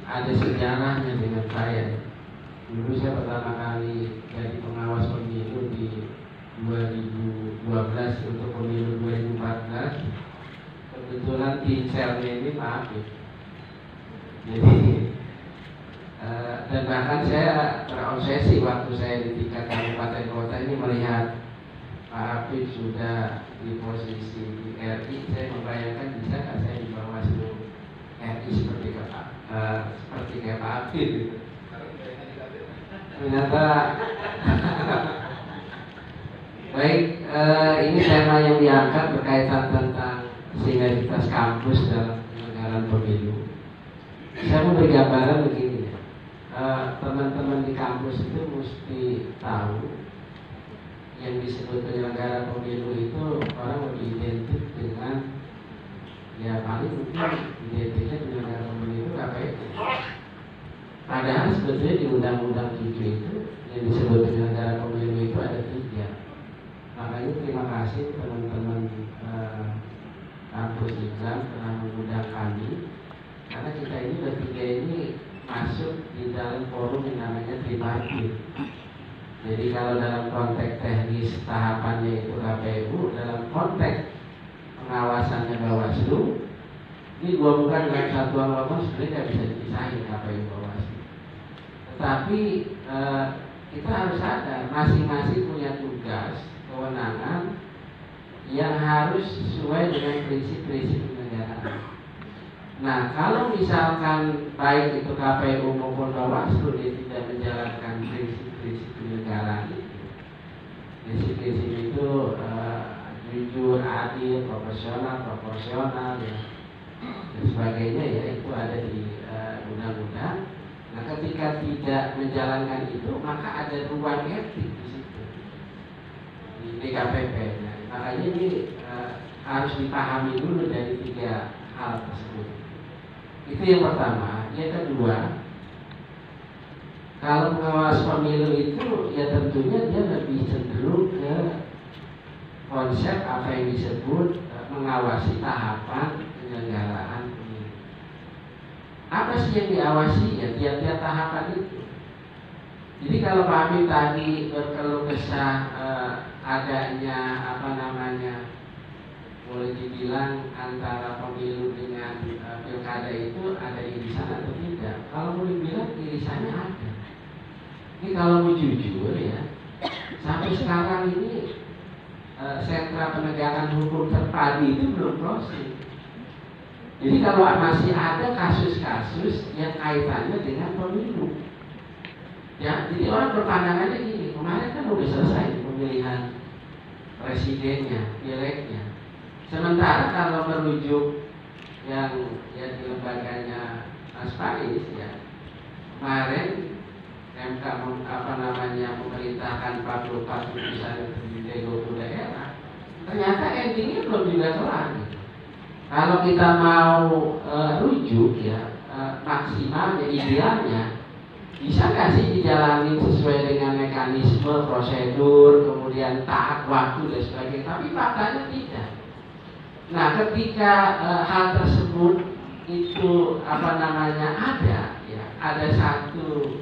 ada sejarahnya dengan saya. Dulu saya pertama kali jadi pengawas pemilu di 2012 untuk pemilu 2014. Kebetulan tim selnya ini Pak Afif. Jadi dan bahkan saya terobsesi waktu saya di tingkat kabupaten kota ini melihat Pak Afif sudah di posisi di RI. Saya membayangkan bisa nggak saya di Bawaslu RI seperti kayak Pak Afif gitu. Ternyata baik, ini tema yang diangkat berkaitan tentang sinergitas kampus dalam penyelenggaraan pemilu. Saya mau beri gambaran begini ya. Teman-teman di kampus itu mesti tahu yang disebut penyelenggara pemilu itu orang lebih identik dengan ya paling mungkin identiknya penyelenggara pemilu itu KPU. Padahal sebetulnya di Undang-Undang 7 itu yang disebut penyelenggara pemilu itu ada 3. Makanya terima kasih teman-teman kampus Islam telah mengundang kami, karena kita ini bertiga ini masuk di dalam forum yang namanya tripartit. Jadi kalau dalam konteks teknis tahapannya itu KPU, dalam konteks pengawasannya Bawaslu, ini dua bukan dalam satuan ngomong sebenarnya nggak bisa dipisahin KPU Bawaslu. Tetapi kita harus sadar masing-masing punya tugas, kewenangan yang harus sesuai dengan prinsip-prinsip kenegaraan. Nah, kalau misalkan baik itu KPU maupun Bawaslu dia tidak menjalankan prinsip-prinsip kenegaraan itu, prinsip-prinsip itu jujur, adil, profesional, proporsional, ya, dan sebagainya, ya itu ada di undang-undang. Nah, ketika tidak menjalankan itu, maka ada ruang etik di situ di DKPP. Nah, makanya ini harus dipahami dulu dari 3 hal tersebut. Itu yang pertama. Yang kedua, kalau pengawas pemilu itu ya tentunya dia lebih cenderung ke konsep apa yang disebut mengawasi tahapan penyelenggaraan pemilu. Apa sih yang diawasi? Ya tiap-tiap tahapan itu. Jadi kalau Pak Amin tadi berkeluh kesah adanya boleh dibilang antara pemilu dengan pilkada itu ada irisan atau tidak? Kalau boleh bilang irisannya ada. Ini kalau mau jujur ya, sampai sekarang ini sentra penegakan hukum terpadu itu belum closing. Jadi kalau masih ada kasus-kasus yang kaitannya dengan pemilu, ya, jadi orang berpandangannya gini, kemarin kan udah selesai pemilihan presidennya, pileknya. Sementara kalau merujuk yang di lembaganya Mas Faiz, ya, kemarin MK memerintahkan 44 putusan di 20 daerah, ternyata endingnya belum juga kelar. Kalau kita mau rujuk ya maksimalnya, idealnya bisa nggak sih dijalani sesuai dengan mekanisme, prosedur, kemudian taat waktu dan sebagainya? Tapi faktanya tidak. Nah, ketika hal tersebut itu ada, ya, ada satu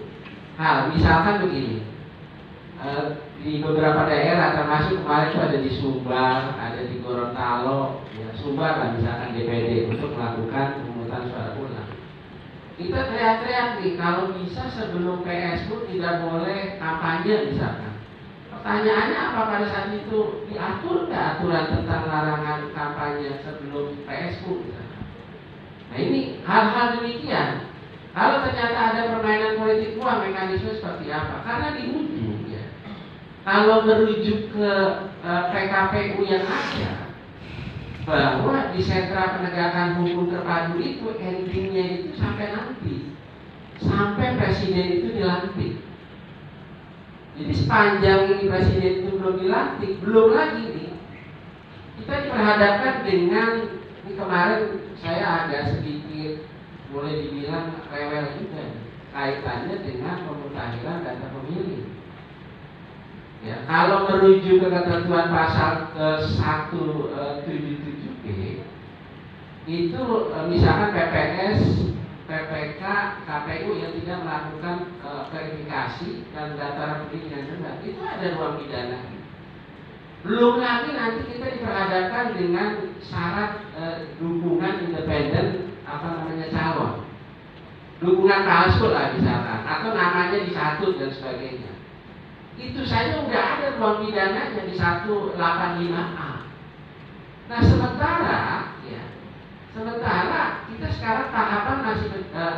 hal, misalkan begini, di beberapa daerah termasuk kemarin itu ada di Sumbar, ada di Gorontalo, ya, Sumbar lah misalkan DPD untuk melakukan pemungutan suara ulang. Kita teriak-teriak nih, kalau bisa sebelum PS pun tidak boleh kampanye misalkan. Pertanyaannya apa pada saat itu diatur nggak aturan tentang larangan kampanye sebelum PSU misalkan? Nah, ini hal-hal demikian. Kalau ternyata ada permainan politik uang, mekanisme seperti apa? Karena di ujung ya, kalau merujuk ke PKPU yang ada, bahwa di sentra penegakan hukum terpadu itu endingnya itu sampai nanti, sampai presiden itu dilantik. Jadi sepanjang ini presiden itu belum dilantik, belum lagi nih kita diperhadapkan dengan, ini kemarin saya agak sedikit boleh dibilang rewel juga kaitannya dengan pemutahiran data pemilih. Ya, kalau merujuk ke ketentuan pasal ke-177B itu misalkan PPS PPK, KPU yang tidak melakukan verifikasi dan data rekening yang benar, itu ada ruang pidana. Belum lagi nanti kita diperhadapkan dengan syarat dukungan independen calon, dukungan palsu lah misalkan, atau namanya disatut dan sebagainya. Itu saja udah ada ruang pidananya di 185A. Nah sementara kita sekarang tahapan masih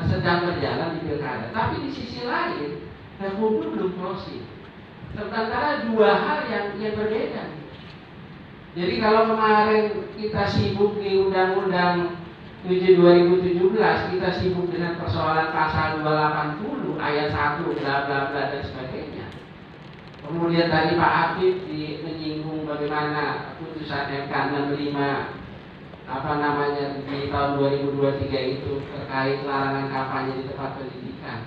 sedang berjalan di pilkada, tapi di sisi lain hukum belum closing. Sementara dua hal yang berbeda. Jadi kalau kemarin kita sibuk di Undang-Undang 7 2017, kita sibuk dengan persoalan pasal 280 ayat 1 bla bla bla dan sebagainya. Kemudian tadi Pak Habib menyinggung bagaimana putusan MK 65 di tahun 2023 itu terkait larangan kampanye di tempat pendidikan.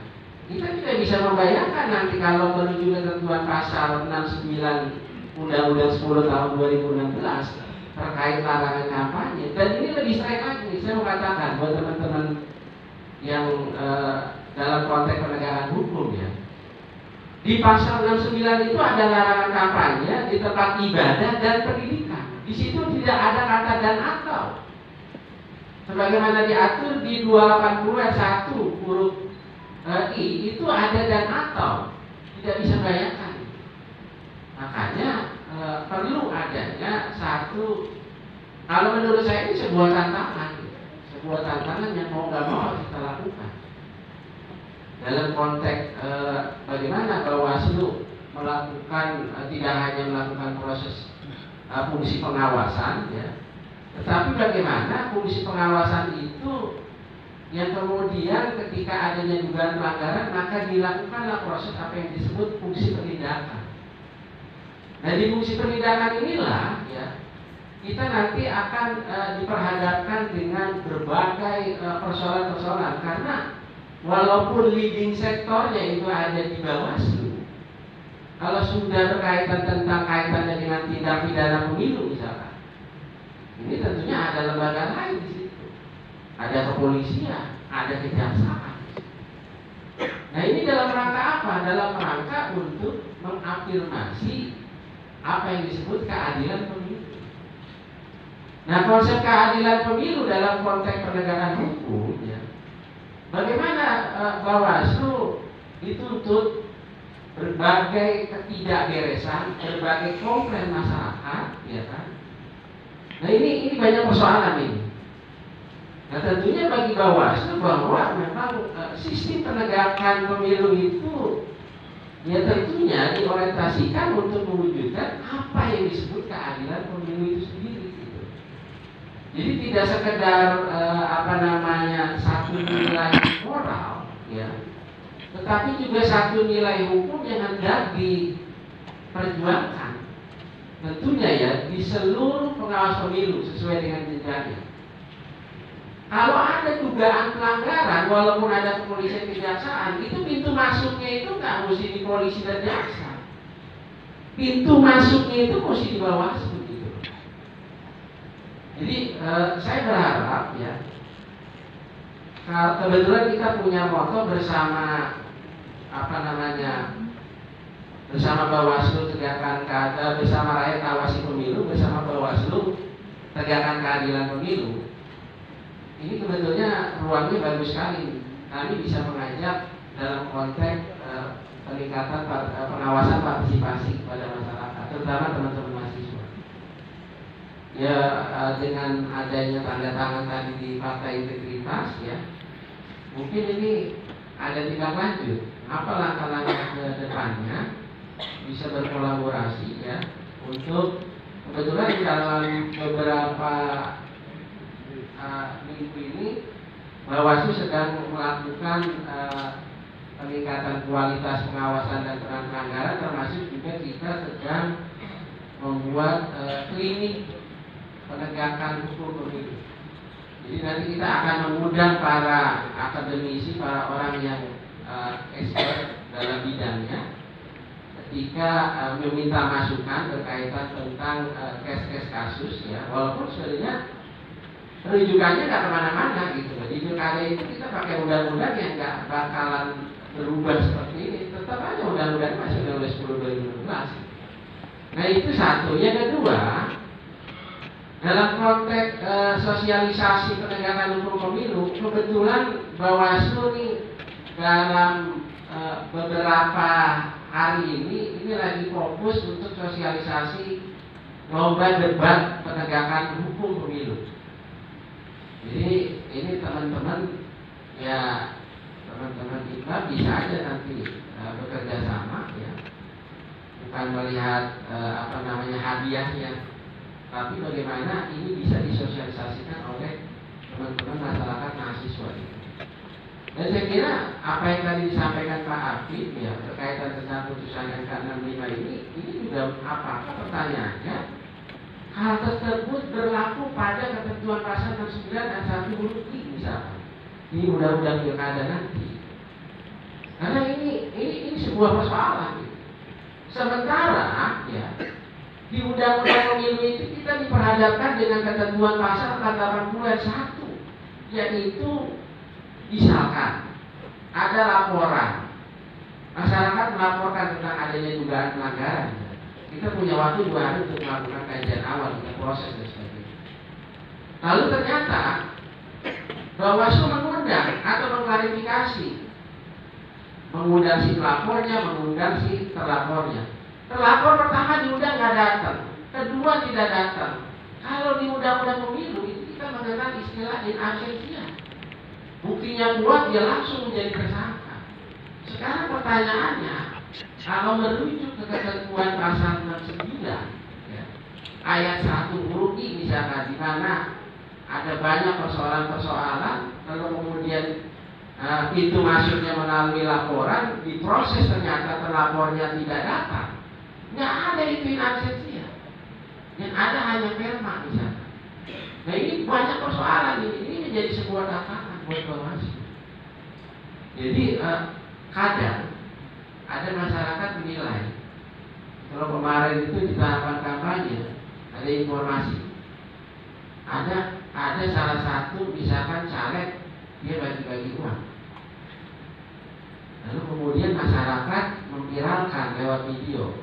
Kita tidak bisa membayangkan nanti kalau menuju ketentuan pasal 69 Undang-Undang 10 tahun 2016 terkait larangan kampanye. Dan ini lebih strike lagi, saya mau katakan buat teman-teman yang dalam konteks penegakan hukum ya. Di pasal 69 itu ada larangan kampanye di tempat ibadah dan pendidikan. Di situ tidak ada kata dan atau. Sebagaimana diatur di 280 ayat 1 huruf I itu ada dan atau. Tidak bisa bayangkan. Makanya perlu adanya satu, kalau menurut saya ini sebuah tantangan yang mau nggak mau kita lakukan. Dalam konteks bagaimana Bawaslu melakukan tidak hanya melakukan proses fungsi pengawasan ya, tetapi bagaimana fungsi pengawasan itu yang kemudian ketika adanya dugaan pelanggaran maka dilakukanlah proses apa yang disebut fungsi penindakan. Nah di fungsi penindakan inilah ya kita nanti akan diperhadapkan dengan berbagai persoalan-persoalan, karena walaupun leading sektornya itu ada di Bawaslu, kalau sudah berkaitan tentang kaitannya dengan tindak pidana pemilu misalkan, ini tentunya ada lembaga lain di situ, ada kepolisian, ada kejaksaan. Nah ini dalam rangka apa? Dalam rangka untuk mengafirmasi apa yang disebut keadilan pemilu. Nah konsep keadilan pemilu dalam konteks penegakan hukum ya, bagaimana Bawaslu dituntut berbagai ketidakberesan, berbagai komplain masyarakat, ya kan? Nah ini banyak persoalan ini. Nah tentunya bagi Bawaslu bahwa memang sistem penegakan pemilu itu ya tentunya diorientasikan untuk mewujudkan apa yang disebut keadilan pemilu itu sendiri. Gitu. Jadi tidak sekedar satu nilai moral, ya, tetapi juga satu nilai hukum yang hendak diperjuangkan. Tentunya ya di seluruh pengawas pemilu sesuai dengan jenjangnya. Kalau ada dugaan pelanggaran, walaupun ada kepolisian kejaksaan, itu pintu masuknya itu nggak mesti di polisi dan jaksa. Pintu masuknya itu mesti di Bawaslu gitu. Jadi saya berharap ya, kebetulan kita punya moto bersama bersama Bawaslu tegakkan bersama rakyat awasi pemilu, bersama Bawaslu tegakkan keadilan pemilu. Ini sebetulnya ruangnya bagus sekali. Kami bisa mengajak dalam konteks peningkatan pengawasan partisipasi kepada masyarakat, terutama teman-teman mahasiswa. Ya dengan adanya tanda tangan tadi di Fakta Integritas ya, mungkin ini ada tindak lanjut. Apa langkah-langkah ke depannya bisa berkolaborasi ya untuk kebetulan dalam beberapa minggu ini Bawaslu sedang melakukan peningkatan kualitas pengawasan dan penanganan, termasuk juga kita sedang membuat klinik penegakan hukum pemilu. Jadi nanti kita akan mengundang para akademisi, para orang yang expert dalam bidangnya ketika meminta masukan berkaitan tentang kes-kes kasus ya, walaupun sebenarnya rujukannya nggak kemana-mana gitu loh. Di pilkada itu kita pakai undang-undang yang nggak bakalan berubah seperti ini. Tetap aja undang-undang masih Undang-Undang 10 2016. Nah itu satu. Yang kedua, dalam konteks sosialisasi penegakan hukum pemilu, kebetulan Bawaslu nih dalam beberapa hari ini lagi fokus untuk sosialisasi lomba debat penegakan hukum pemilu. Jadi ini teman-teman kita bisa aja nanti bekerja sama ya, bukan melihat hadiahnya, tapi bagaimana ini bisa disosialisasikan oleh teman-teman masyarakat mahasiswa ini. Dan saya kira apa yang tadi disampaikan Pak Afif ya berkaitan tentang putusan MK 65 ini juga apakah pertanyaannya hal tersebut berlaku pada ketentuan pasal 69 dan 1 huruf I misalkan di undang-undang pilkada nanti. Karena ini sebuah persoalan. Gitu. Sementara ya di undang-undang pemilu itu kita diperhadapkan dengan ketentuan pasal 80 ayat 1, yaitu misalkan ada laporan, masyarakat melaporkan tentang adanya dugaan pelanggaran, kita punya waktu 2 hari untuk melakukan kajian awal, kita proses dan sebagainya. Lalu ternyata Bawaslu mengundang atau mengklarifikasi, mengundang si pelapornya, mengundang si terlapornya. Terlapor pertama diundang nggak datang, kedua tidak datang. Kalau di undang-undang pemilu itu kita mengenal istilah in absentia. Buktinya kuat, dia langsung menjadi tersangka. Sekarang pertanyaannya, kalau merujuk ke ketentuan pasal 69 ya, ayat 1 huruf I misalkan, di mana ada banyak persoalan-persoalan, lalu kemudian pintu masuknya melalui laporan, diproses ternyata terlapornya tidak datang, nggak ada itu in absentia, yang ada hanya perma misalkan. Nah ini banyak persoalan, ini menjadi sebuah tantangan buat Bawaslu. Jadi kadang ada masyarakat menilai kalau kemarin itu di tahapan kampanye ada informasi, ada salah satu misalkan caleg dia bagi-bagi uang, lalu kemudian masyarakat memviralkan lewat video,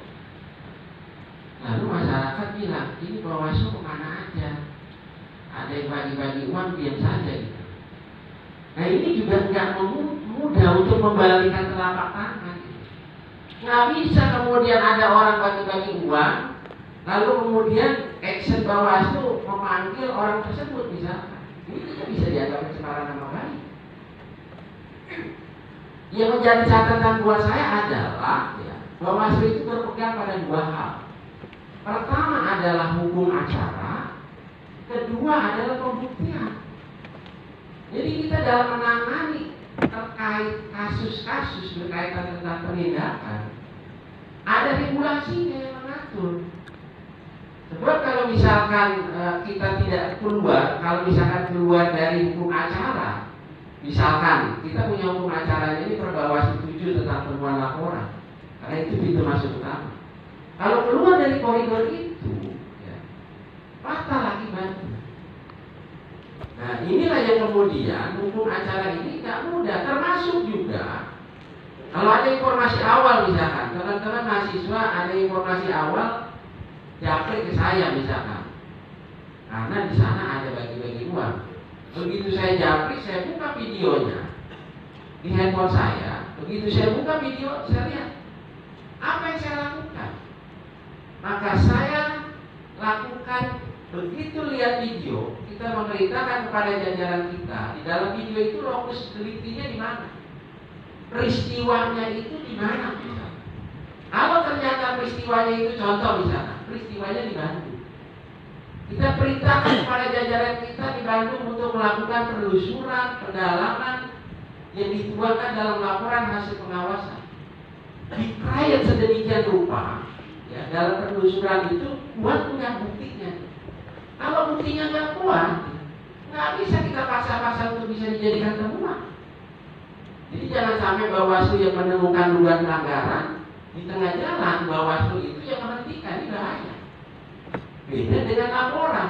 lalu masyarakat bilang ini Bawaslu kemana aja, ada yang bagi-bagi uang diam saja gitu. Nah ini juga nggak mudah untuk membalikan telapak tangan. Nggak bisa kemudian ada orang bagi-bagi uang, lalu kemudian action Bawaslu memanggil orang tersebut misalkan. Ini tidak bisa dianggap pencemaran nama baik. Yang menjadi catatan buat saya adalah ya, Bawaslu itu berpegang pada 2 hal. Pertama adalah hukum acara, kedua adalah pembuktian. Jadi kita dalam menangani terkait kasus-kasus berkaitan tentang penindakan, ada regulasinya yang mengatur. Sebab kalau misalkan kita tidak keluar, kalau misalkan keluar dari hukum acara, misalkan kita punya hukum acaranya ini Perbawaslu 7 tentang temuan laporan, karena itu pintu masuk utama. Kalau keluar dari koridor itu, ya, fatal akibatnya. Nah inilah yang kemudian hukum acara ini nggak mudah, termasuk juga kalau ada informasi awal misalkan, teman-teman mahasiswa ada informasi awal japri ke saya misalkan, karena di sana ada bagi-bagi uang. Begitu saya japri, saya buka videonya di handphone saya. Begitu saya buka video, saya lihat apa yang saya lakukan. Maka saya lakukan, begitu lihat video, kita memberitakan kepada jajaran kita di dalam video itu lokus deliktinya di mana, peristiwanya itu di mana. Kalau ternyata peristiwanya itu, contoh misalnya peristiwanya di Bandung, kita perintahkan kepada jajaran kita di Bandung untuk melakukan penelusuran, pendalaman yang dituangkan dalam laporan hasil pengawasan. Dikait sedemikian rupa, ya, dalam penelusuran itu kuat punya buktinya. Kalau buktinya nggak kuat, nggak bisa kita paksa-paksa untuk bisa dijadikan temuan. Jadi jangan sampai Bawaslu yang menemukan dugaan pelanggaran di tengah jalan, Bawaslu itu yang menghentikan, ini bahaya. Beda dengan laporan.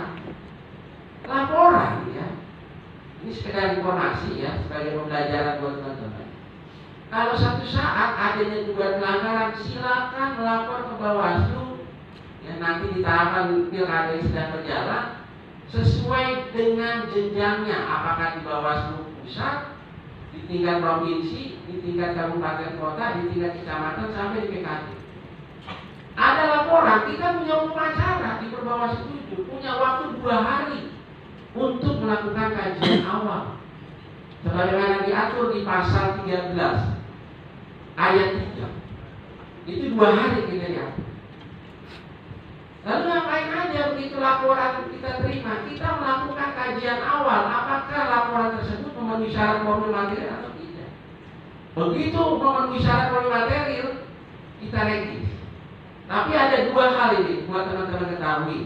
laporan ya. Ini sekedar informasi ya, sebagai pembelajaran buat teman-teman. Kalau satu saat adanya dugaan pelanggaran, silakan melapor ke Bawaslu. Ya, nanti di tahapan pilkada yang sedang berjalan sesuai dengan jenjangnya, apakah di Bawaslu pusat, di tingkat provinsi, di tingkat kabupaten kota, di tingkat kecamatan sampai di PKD. Ada laporan, kita punya upacara di Perbawaslu 7, punya waktu 2 hari untuk melakukan kajian awal sebagaimana diatur di pasal 13 ayat 3. Itu 2 hari kita diatur. Lalu ngapain aja begitu laporan kita terima? Kita melakukan kajian awal, apakah laporan tersebut memenuhi syarat formil material atau tidak. Begitu memenuhi syarat formil material, kita regis. Tapi ada 2 hal ini buat teman-teman ketahui.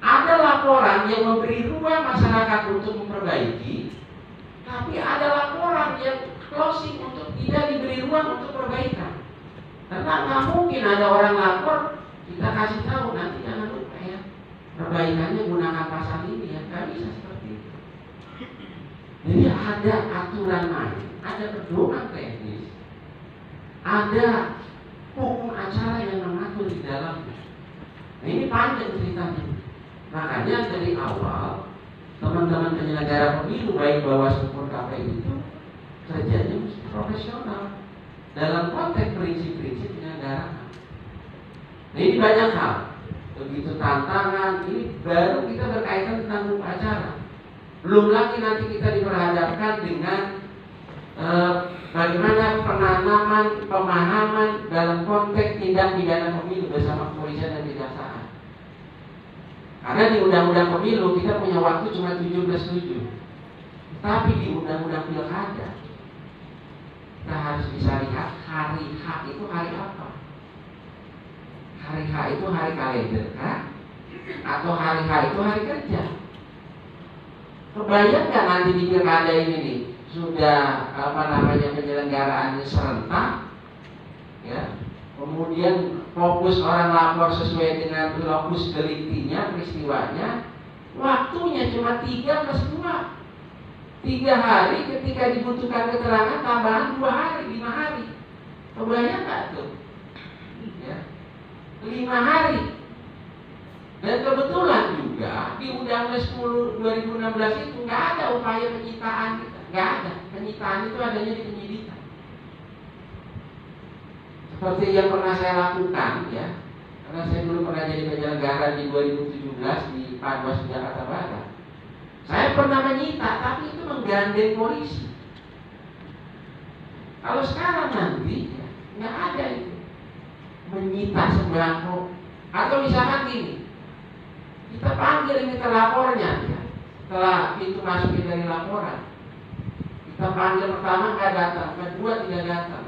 Ada laporan yang memberi ruang masyarakat untuk memperbaiki, tapi ada laporan yang closing untuk tidak diberi ruang untuk perbaikan. Karena nggak mungkin ada orang lapor, kita kasih tahu nanti jangan lupa ya, perbaikannya gunakan pasal ini ya, nggak bisa seperti itu. Jadi ada aturan main, ada pedoman teknis, ada hukum acara yang mengatur di dalamnya. Nah, ini panjang ceritanya. Makanya dari awal teman-teman penyelenggara pemilu baik Bawaslu maupun KPU itu kerjanya mesti profesional dalam konteks prinsip-prinsip penyelenggaraan. Nah, ini banyak hal, begitu tantangan. Ini baru kita berkaitan tentang hukum acara. Belum lagi nanti kita diperhadapkan dengan bagaimana penanaman pemahaman dalam konteks tindak pidana pemilu bersama kepolisian dan kejaksaan. Karena di undang-undang pemilu kita punya waktu cuma 17/7. Tapi di undang-undang pilkada kita harus bisa lihat hari H itu hari apa. Hari H itu hari kalender kan? Atau hari H itu hari kerja. Kebayang nggak nanti di pilkada ini nih sudah penyelenggaraannya serentak ya. Kemudian fokus orang lapor sesuai dengan lokus deliktinya, peristiwanya. Waktunya cuma 3+2. 3 hari ketika dibutuhkan keterangan tambahan 2 hari, 5 hari. Kebayang nggak tuh? Ya. 5 hari. Dan kebetulan juga di Undang-Undang 10 2016 itu nggak ada upaya penyitaan kita. Nggak ada. Penyitaan itu adanya di penyidikan. Seperti yang pernah saya lakukan ya, karena saya dulu pernah jadi penyelenggara di 2017 di Panwas Jakarta Barat. Saya pernah menyita, tapi itu menggandeng polisi. Kalau sekarang nanti ya, nggak ada itu menyita sembako. Atau misalkan gini, kita panggil ini terlapornya ya, setelah pintu masuk dari laporan, kita panggil pertama nggak datang, kedua tidak datang.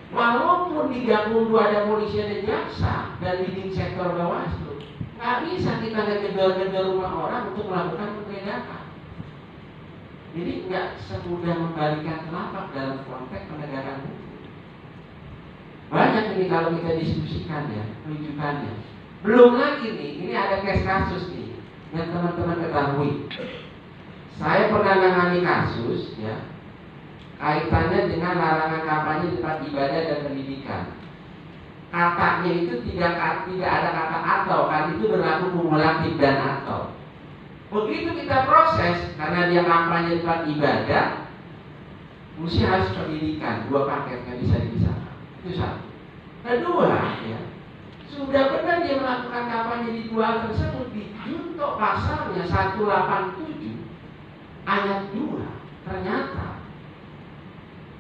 Walaupun di Gakumdu ada polisi dan jaksa dan leading sektor Bawaslu, nggak bisa kita ngegedor-gedor rumah orang untuk melakukan penggeledahan. Jadi nggak semudah membalikan telapak dalam konteks penegakan hukum. Banyak ini kalau kita diskusikan ya, rujukannya. Belum lagi nih, ini ada case kasus nih yang teman-teman ketahui. Saya pernah menangani kasus ya, kaitannya dengan larangan kampanye di tempat ibadah dan pendidikan. Katanya itu tidak ada kata atau, kan itu berlaku kumulatif dan atau. Begitu kita proses, karena dia kampanye di tempat ibadah, mesti harus pendidikan, 2 paket, nggak bisa dipisahkan. Itu satu. Kedua, ya, sudah benar dia melakukan kampanye di 2 hal tersebut, dijuntuk pasalnya 187 ayat 2. Ternyata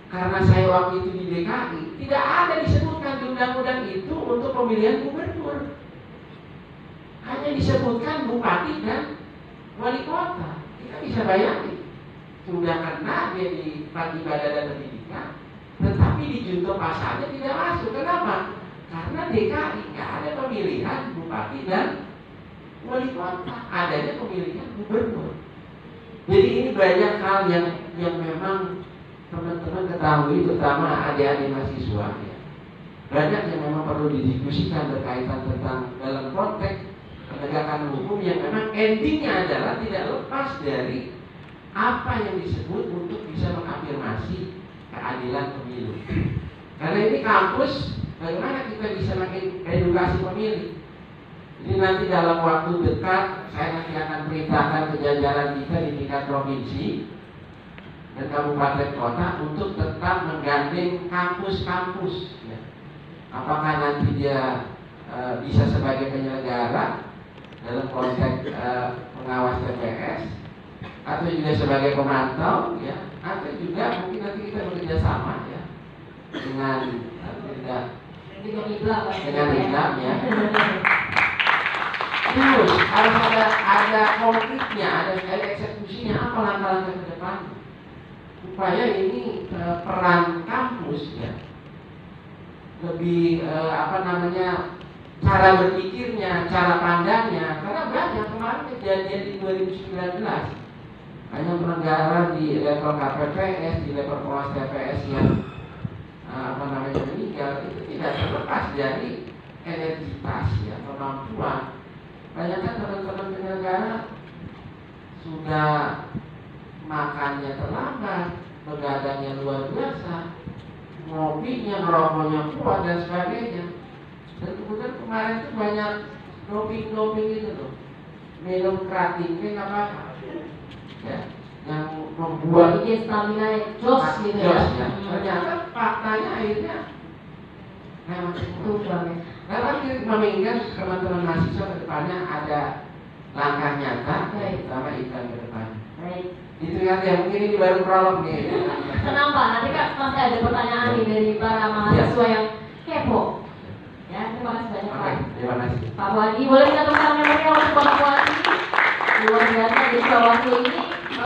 karena saya waktu itu di DKI, tidak ada disebutkan di undang-undang itu untuk pemilihan gubernur. Hanya disebutkan bupati dan wali kota. Kita bisa bayangin, sudah kena dia di tempat ibadah dan pendidikan, tetapi dijuntuk pasalnya tidak masuk. Kenapa? Karena DKI nggak ada pemilihan bupati dan wali kota, adanya pemilihan gubernur. Jadi ini banyak hal yang memang teman-teman ketahui, terutama adik-adik mahasiswa ya. Banyak yang memang perlu didiskusikan berkaitan tentang dalam konteks penegakan hukum yang memang endingnya adalah tidak lepas dari apa yang disebut untuk bisa mengafirmasi keadilan pemilu. Karena ini kampus, bagaimana kita bisa mengedukasi pemilih. Ini nanti dalam waktu dekat saya nanti akan perintahkan ke jajaran kita di tingkat provinsi dan kabupaten kota untuk tetap menggandeng kampus-kampus ya. Apakah nanti dia bisa sebagai penyelenggara dalam konteks pengawas TPS atau juga sebagai pemantau ya, atau juga mungkin nanti kita bekerja sama ya dengan Idam ya. Terus harus ada konkretnya, ada eksekusinya, apa langkah-langkah ke depan supaya ini peran kampus ya lebih cara berpikirnya, cara pandangnya, karena banyak kemarin kejadian di 2019 hanya pelanggaran di level KPPS, di level pengawas TPS yang meninggal, itu tidak terlepas dari energitas ya, kemampuan. Banyak kan teman-teman penyelenggara sudah makannya terlambat, begadangnya luar biasa, ngopinya, merokoknya kuat dan sebagainya. Dan kemudian kemarin itu banyak doping itu loh, minum kreatin apa ya, yang membuat bikin stamina jos gitu ya. Ternyata faktanya akhirnya memang itu banget. Karena kita menginginkan teman-teman mahasiswa ke depannya ada langkah nyata, terutama ikan ke depan. Baik. Itu kan ya, mungkin ini baru prolog nih. Kenapa? Nanti kan masih ada pertanyaan nih dari para mahasiswa yang kepo. Ya, terima kasih banyak Pak. Terima kasih. Pak Wadi, boleh minta tepuk tangan yang meriah untuk Bapak Wadi. Luar biasa di waktu ini.